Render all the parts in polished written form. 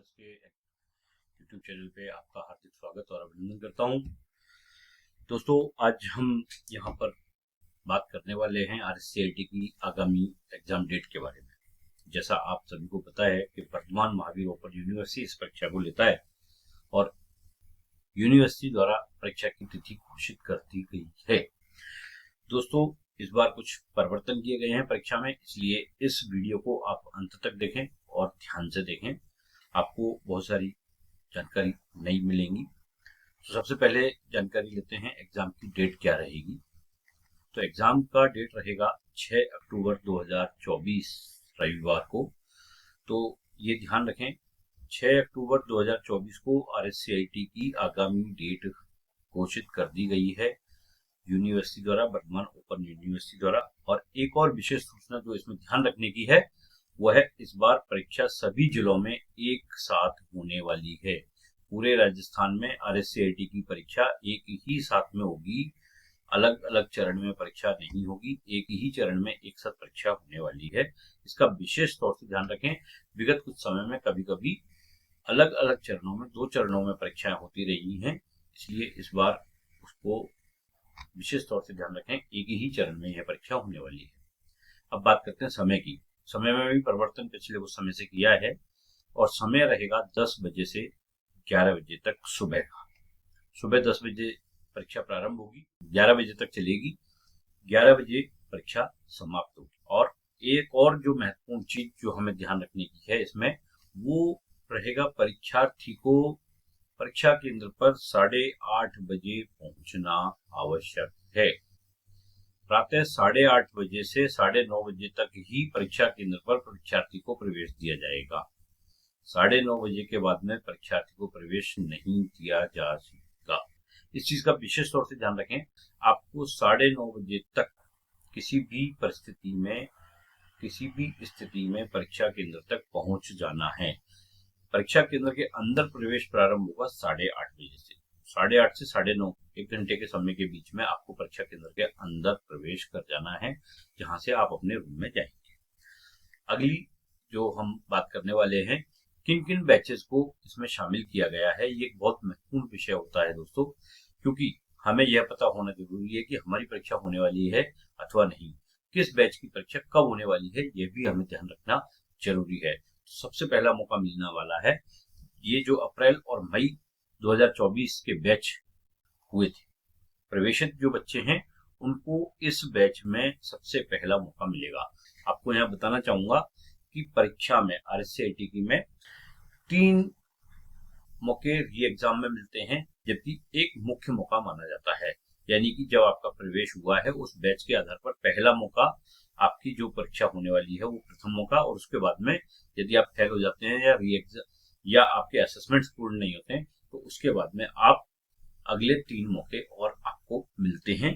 Plus के YouTube channel पे आपका हार्दिक स्वागत और अभिनंदन करता हूं। दोस्तों, आज हम यहां पर बात करने वाले हैं RSCIT की आगामी एग्जाम डेट के बारे में। जैसा आप सभी को पता है कि वर्तमान महावीर ओपन यूनिवर्सिटी इस परीक्षा को लेता है और यूनिवर्सिटी द्वारा परीक्षा की तिथि घोषित कर दी गई है। दोस्तों, इस बार कुछ परिवर्तन किए गए हैं परीक्षा में, इसलिए इस वीडियो को आप अंत तक देखें और ध्यान से देखें। आपको बहुत सारी जानकारी नई मिलेंगी। तो सबसे पहले जानकारी लेते हैं एग्जाम की डेट क्या रहेगी। तो एग्जाम का डेट रहेगा 6 अक्टूबर 2024 रविवार को। तो ये ध्यान रखें, 6 अक्टूबर 2024 को RSCIT की आगामी डेट घोषित कर दी गई है यूनिवर्सिटी द्वारा, वर्तमान ओपन यूनिवर्सिटी द्वारा। और एक और विशेष सूचना जो इसमें ध्यान रखने की है वह है, इस बार परीक्षा सभी जिलों में एक साथ होने वाली है। पूरे राजस्थान में RSCIT की परीक्षा एक ही साथ में होगी, अलग अलग चरण में परीक्षा नहीं होगी, एक ही चरण में एक साथ परीक्षा होने वाली है। इसका विशेष तौर से ध्यान रखें। विगत कुछ समय में कभी कभी अलग अलग चरणों में, 2 चरणों में परीक्षाएं होती रही हैं, इसलिए इस बार उसको विशेष तौर से ध्यान रखें, एक ही चरण में यह परीक्षा होने वाली है। अब बात करते हैं समय की। समय में भी परिवर्तन पिछले कुछ समय से किया है और समय रहेगा 10 बजे से 11 बजे तक सुबह का। सुबह 10 बजे परीक्षा प्रारंभ होगी, 11 बजे तक चलेगी, 11 बजे परीक्षा समाप्त होगी। और एक और जो महत्वपूर्ण चीज जो हमें ध्यान रखने की है इसमें, वो रहेगा परीक्षार्थी को परीक्षा केंद्र पर 8:30 बजे पहुंचना आवश्यक है। प्रातः 8:30 बजे से 9:30 बजे तक ही परीक्षा केंद्र पर परीक्षार्थी को प्रवेश दिया जाएगा। 9:30 बजे के बाद में परीक्षार्थी को प्रवेश नहीं दिया जा सकेगा। इस चीज का विशेष तौर से ध्यान रखें। आपको 9:30 बजे तक किसी भी परिस्थिति में, किसी भी स्थिति में परीक्षा केंद्र तक पहुंच जाना है। परीक्षा केंद्र के अंदर प्रवेश प्रारंभ होगा 8:30 बजे से। 8:30 से 9:30, 1 घंटे के समय के बीच में आपको परीक्षा केंद्र के अंदर प्रवेश कर जाना है, जहां से आप अपने रूम में जाएंगे। अगली जो हम बात करने वाले हैं, किन किन बैचेस को इसमें शामिल किया गया है, ये एक बहुत महत्वपूर्ण विषय होता है दोस्तों, क्योंकि हमें यह पता होना जरूरी है कि हमारी परीक्षा होने वाली है अथवा नहीं, किस बैच की परीक्षा कब होने वाली है, यह भी हमें ध्यान रखना जरूरी है। सबसे पहला मौका मिलने वाला है, ये जो अप्रैल और मई 2024 के बैच हुए थे, प्रवेशित जो बच्चे हैं, उनको इस बैच में सबसे पहला मौका मिलेगा। आपको यहाँ बताना चाहूंगा कि परीक्षा में RSCIT की में 3 मौके री एग्जाम में मिलते हैं, जबकि एक मुख्य मौका माना जाता है। यानी कि जब आपका प्रवेश हुआ है उस बैच के आधार पर पहला मौका, आपकी जो परीक्षा होने वाली है वो प्रथम मौका, और उसके बाद में यदि आप फेल हो जाते हैं या री एग्जाम या आपके असेसमेंट्स पूर्ण नहीं होते हैं, तो उसके बाद में आप अगले 3 मौके और आपको मिलते हैं।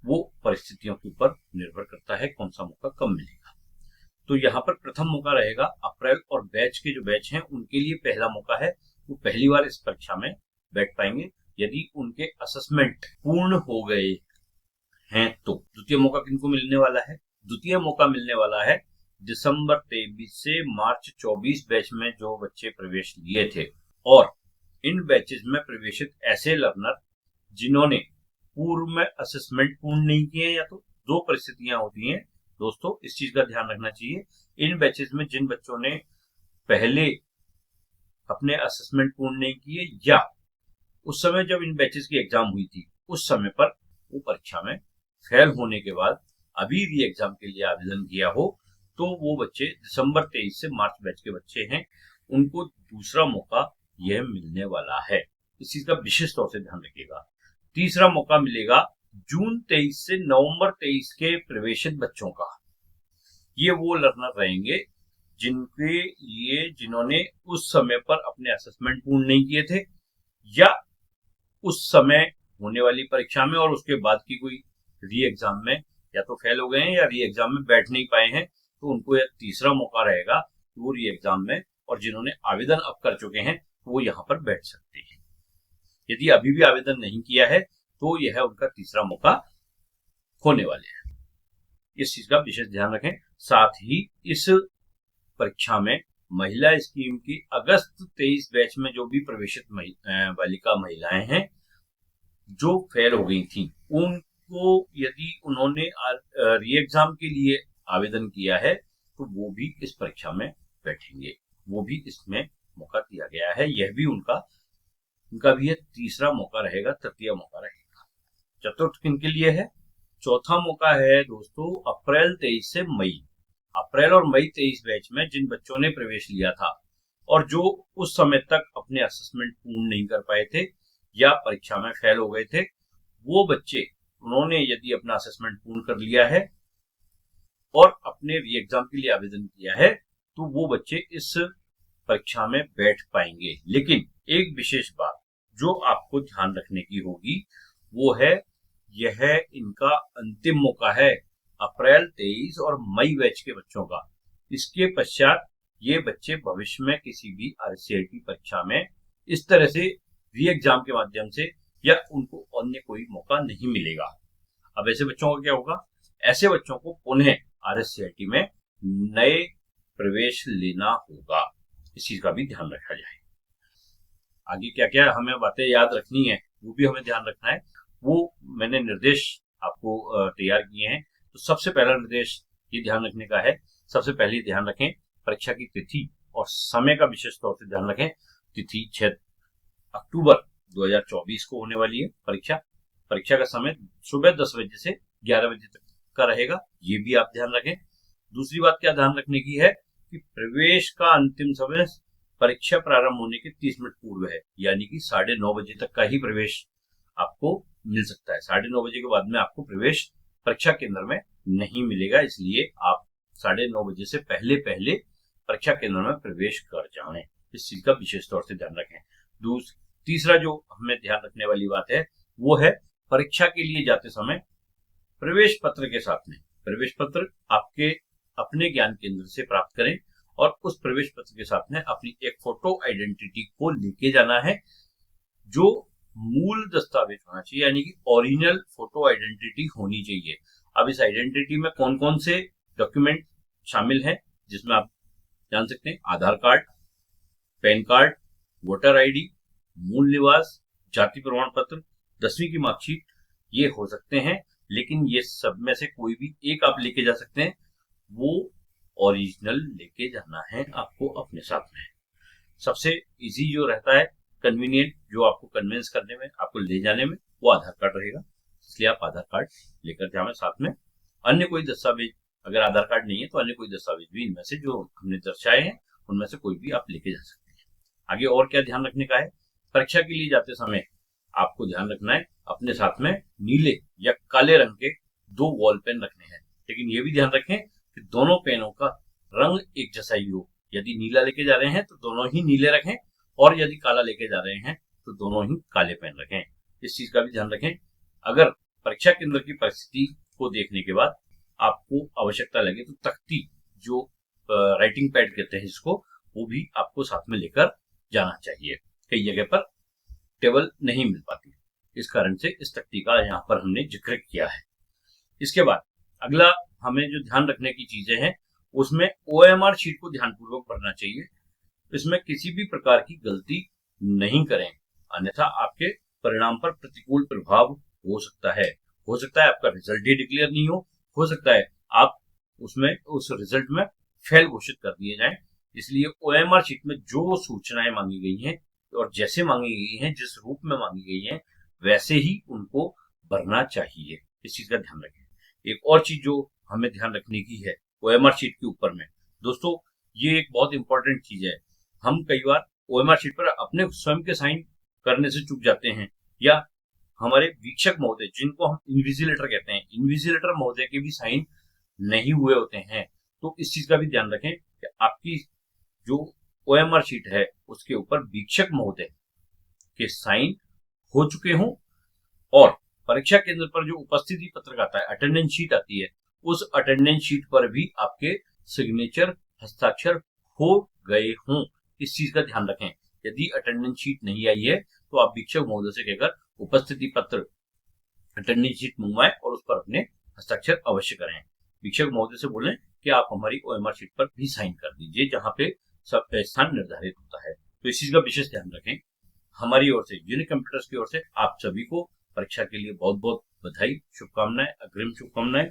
वो परिस्थितियों के ऊपर निर्भर करता है कौन सा मौका कब मिलेगा। तो यहाँ पर प्रथम मौका रहेगा अप्रैल, और बैच के जो बैच हैं उनके लिए पहला मौका है, वो पहली बार इस परीक्षा में बैठ पाएंगे यदि उनके असेसमेंट पूर्ण हो गए हैं। तो द्वितीय मौका किनको मिलने वाला है? द्वितीय मौका मिलने वाला है दिसंबर 23 से मार्च 24 बैच में जो बच्चे प्रवेश लिए थे, और इन बैचेस में प्रवेशित ऐसे लर्नर जिन्होंने पूर्व में असेसमेंट पूर्ण नहीं किए। या तो 2 परिस्थितियां होती हैं दोस्तों, इस चीज का ध्यान रखना चाहिए। इन बैचेस में जिन बच्चों ने पहले अपने असेसमेंट पूर्ण नहीं किए, या उस समय जब इन बैचेस की एग्जाम हुई थी उस समय पर वो परीक्षा में फेल होने के बाद अभी री एग्जाम के लिए आवेदन किया हो, तो वो बच्चे दिसंबर 23 से मार्च बैच के बच्चे हैं, उनको दूसरा मौका यह मिलने वाला है। इस चीज का विशेष तौर से ध्यान रखिएगा। तीसरा मौका मिलेगा जून 23 से नवंबर 23 के प्रवेशित बच्चों का। ये वो लर्नर रहेंगे जिन्होंने उस समय पर अपने असेसमेंट पूर्ण नहीं किए थे, या उस समय होने वाली परीक्षा में और उसके बाद की कोई री एग्जाम में या तो फेल हो गए हैं या री एग्जाम में बैठ नहीं पाए हैं, तो उनको यह तीसरा मौका रहेगा वो री एग्जाम में, और जिन्होंने आवेदन अब कर चुके हैं वो यहाँ पर बैठ सकते हैं। यदि अभी भी आवेदन नहीं किया है तो यह उनका तीसरा मौका होने वाले हैं। इस चीज का विशेष ध्यान रखें। साथ ही इस परीक्षा में महिला स्कीम की अगस्त 23 बैच में जो भी प्रवेशित बालिका महिलाएं हैं जो फेल हो गई थी, उनको यदि उन्होंने री एग्जाम के लिए आवेदन किया है तो वो भी इस परीक्षा में बैठेंगे, वो भी इसमें मौका दिया गया है। यह भी उनका भी यह तीसरा मौका रहेगा, तृतीय मौका रहेगा। चतुर्थ किन के लिए है? चौथा मौका है दोस्तों अप्रैल 23 से मई। अप्रैल और मई 23 बैच में जिन बच्चों ने प्रवेश लिया था और जो उस समय तक अपने असेसमेंट पूर्ण नहीं कर पाए थे या परीक्षा में फेल हो गए थे, वो बच्चे, उन्होंने यदि अपना असेसमेंट पूर्ण कर लिया है और अपने री एग्जाम के लिए आवेदन किया है तो वो बच्चे इस परीक्षा में बैठ पाएंगे। लेकिन एक विशेष बात जो आपको ध्यान रखने की होगी वो है, यह इनका अंतिम मौका है अप्रैल 23 और मई बैच के बच्चों का। इसके पश्चात ये बच्चे भविष्य में किसी भी आरसीईटी परीक्षा में इस तरह से री एग्जाम के माध्यम से या उनको अन्य कोई मौका नहीं मिलेगा। अब ऐसे बच्चों का क्या होगा? ऐसे बच्चों को पुनः आरसीईटी में नए प्रवेश लेना होगा। इस चीज का भी ध्यान रखा जाए। आगे क्या क्या हमें बातें याद रखनी है वो भी हमें ध्यान रखना है, वो मैंने निर्देश आपको तैयार किए हैं। तो सबसे पहला निर्देश ये ध्यान रखने का है, सबसे पहले ध्यान रखें परीक्षा की तिथि और समय का विशेष तौर से ध्यान रखें। तिथि 6 अक्टूबर 2024 को होने वाली है परीक्षा। परीक्षा का समय सुबह 10 बजे से 11 बजे तक का रहेगा, ये भी आप ध्यान रखें। दूसरी बात क्या ध्यान रखने की है कि प्रवेश का अंतिम समय परीक्षा प्रारंभ होने के 30 मिनट पूर्व है, यानी कि 9:30 बजे तक का ही प्रवेश आपको मिल सकता है। 9:30 बजे के बाद में आपको प्रवेश परीक्षा केंद्र में नहीं मिलेगा, इसलिए आप 9:30 बजे से पहले पहले परीक्षा केंद्र में प्रवेश कर जाएं। इस चीज का विशेष तौर से ध्यान रखें। तीसरा जो हमें ध्यान रखने वाली बात है वो है परीक्षा के लिए जाते समय प्रवेश पत्र के साथ में, प्रवेश पत्र आपके अपने ज्ञान केंद्र से प्राप्त करें और उस प्रवेश पत्र के साथ में अपनी एक फोटो आइडेंटिटी को लेके जाना है, जो मूल दस्तावेज होना चाहिए, यानी कि ओरिजिनल फोटो आइडेंटिटी होनी चाहिए। अब इस आइडेंटिटी में कौन कौन से डॉक्यूमेंट शामिल हैं, जिसमें आप जान सकते हैं Aadhaar card, PAN card, voter ID, मूल निवास, जाति प्रमाण पत्र, 10वीं की मार्कशीट, ये हो सकते हैं। लेकिन ये सब में से कोई भी एक आप लेके जा सकते हैं, वो ओरिजिनल लेके जाना है आपको अपने साथ में। सबसे इजी जो रहता है, कन्वीनियंट, जो आपको कन्विंस करने में, आपको ले जाने में, वो आधार कार्ड रहेगा, इसलिए आप आधार कार्ड लेकर जाएं साथ में। अन्य कोई दस्तावेज, अगर आधार कार्ड नहीं है तो अन्य कोई दस्तावेज भी इनमें से जो हमने दर्शाए हैं उनमें से कोई भी आप लेके जा सकते हैं। आगे और क्या ध्यान रखने का है? परीक्षा के लिए जाते समय आपको ध्यान रखना है अपने साथ में नीले या काले रंग के 2 बॉल पेन रखने हैं, लेकिन ये भी ध्यान रखें कि दोनों पेनों का रंग एक जैसा ही हो। यदि नीला लेके जा रहे हैं तो दोनों ही नीले रखें, और यदि काला लेके जा रहे हैं तो दोनों ही काले पेन रखें। इस चीज का भी ध्यान रखें। अगर परीक्षा केंद्र की परिस्थिति को देखने के बाद आपको आवश्यकता लगे तो तख्ती, जो राइटिंग पैड कहते हैं जिसको, वो भी आपको साथ में लेकर जाना चाहिए। कई जगह पर टेबल नहीं मिल पाती, इस कारण से इस तख्ती का यहाँ पर हमने जिक्र किया है। इसके बाद अगला हमें जो ध्यान रखने की चीजें हैं उसमें ओएमआर शीट को ध्यानपूर्वक पढ़ना चाहिए। इसमें किसी भी प्रकार की गलती नहीं करें, अन्यथा आपके परिणाम पर प्रतिकूल प्रभाव हो सकता है। हो सकता है आपका रिजल्ट ही डिक्लेयर नहीं हो सकता है आप उसमें उस रिजल्ट में फेल घोषित कर दिए जाएं। इसलिए ओएमआर शीट में जो सूचनाएं मांगी गई हैं और जैसे मांगी गई हैं, जिस रूप में मांगी गई हैं, वैसे ही उनको भरना चाहिए। इस चीज का ध्यान रखें। एक और चीज जो हमें ध्यान रखने की है ओएमआर शीट के ऊपर में, दोस्तों ये एक बहुत इंपॉर्टेंट चीज है। हम कई बार ओएमआर शीट पर अपने स्वयं के साइन करने से चूक जाते हैं, या हमारे वीक्षक महोदय, जिनको हम इन्विजिलेटर कहते हैं, इन्विजिलेटर महोदय के भी साइन नहीं हुए होते हैं। तो इस चीज का भी ध्यान रखें कि आपकी जो ओएमआर शीट है उसके ऊपर वीक्षक महोदय के साइन हो चुके हों, और परीक्षा केंद्र पर जो उपस्थिति पत्रक आता है, अटेंडेंस शीट आती है, उस अटेंडेंस शीट पर भी आपके सिग्नेचर, हस्ताक्षर हो गए हों। इस चीज का ध्यान रखें। यदि अटेंडेंस शीट नहीं आई है तो आप वीक्षक महोदय से कहकर उपस्थिति पत्र, अटेंडेंस शीट मंगवाएं और उस पर अपने हस्ताक्षर अवश्य करें। वीक्षक महोदय से बोलें कि आप हमारी ओएमआर शीट पर भी साइन कर दीजिए, जहां पे सबका स्थान निर्धारित होता है। तो इस चीज का विशेष ध्यान रखें। हमारी ओर से, यूनिक कंप्यूटर्स की ओर से आप सभी को परीक्षा के लिए बहुत बहुत बधाई, शुभकामनाएं, अग्रिम शुभकामनाएं।